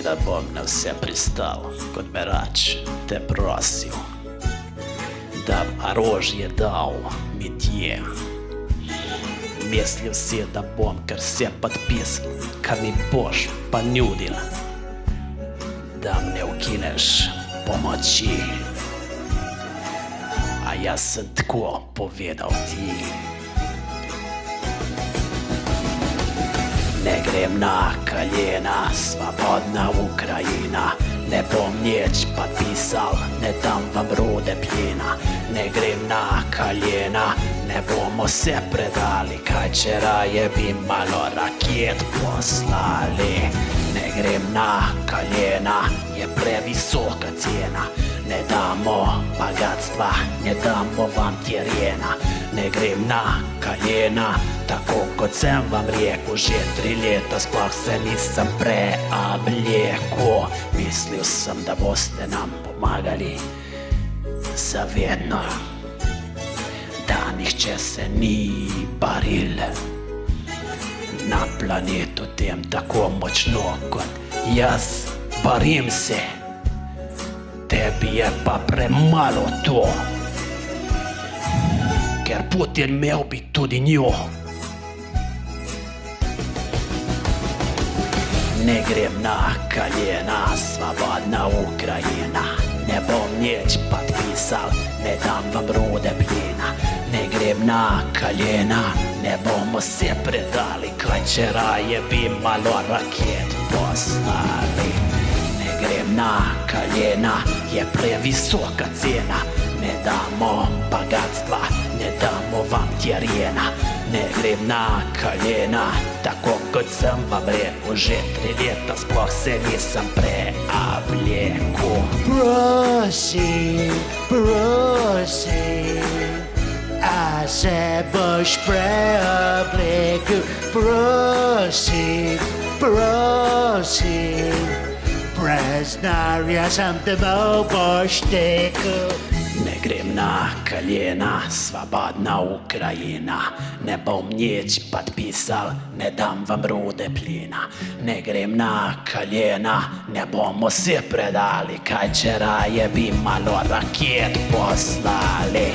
da bom na vse pristal, kot berač te prosil, da orožje dal mi tje. Mislil si, da bom kar se podpisal, kar mi boš pa nudil, da me ukineš pomoči. A jaz sem tako povedal ti. Ne grem na koljena, svobodna Ukrajina. Ne bom nič podpisal, ne dam vam rude pljena. Ne grem na koljena, ne bomo se predali, kaj če raje bi malo raket poslali. Ne grem na koljena, je previsoka cena. Ne damo bogatstva, ne damo vam terena. Ne grem na koljena, tako kot sem vam rekel, že 3 leta sploh se nisem preoblekel. Mislil sem, da boste nam pomagali zavedno, da nihče se ni boril na planetu tem tako močno kot jaz. Borim se, tebi je pa premalo to, ker Putin imel bi tudi njo. Ne grem na koljena, svobodna Ukrajina. Ne bom nič podpisal, ne dam vam rude pljena. Ne grem na koljena, ne bomo se predali, kaj če raje bi malo raket poslali. Ne grem na koljena, je previsoka cena. Ne damo bogatstva, ne damo vam terena. Ne grem na koljena, tako kot sem vam rekel, že 3 leta sploh se nisem preoblekel. Prosim, prosim, a se boš preoblekel. Prosim, prosim, brez denarja sem domov boš tekel. Ne grem na koljena, svobodna Ukrajina. Ne bom nič podpisal, ne dam vam rude pljena. Ne grem na koljena, ne bomo se predali, kaj če raje bi malo raket poslali.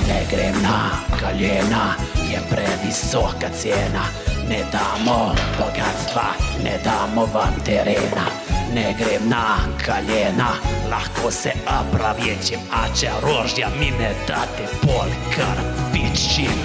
Ne grem na koljena, je previsoka cena. Ne damo bogatstva, ne damo vam terena. Ne grem na koljena, lahko se opravičim, a če orožja mi ne date, pol kar pičim.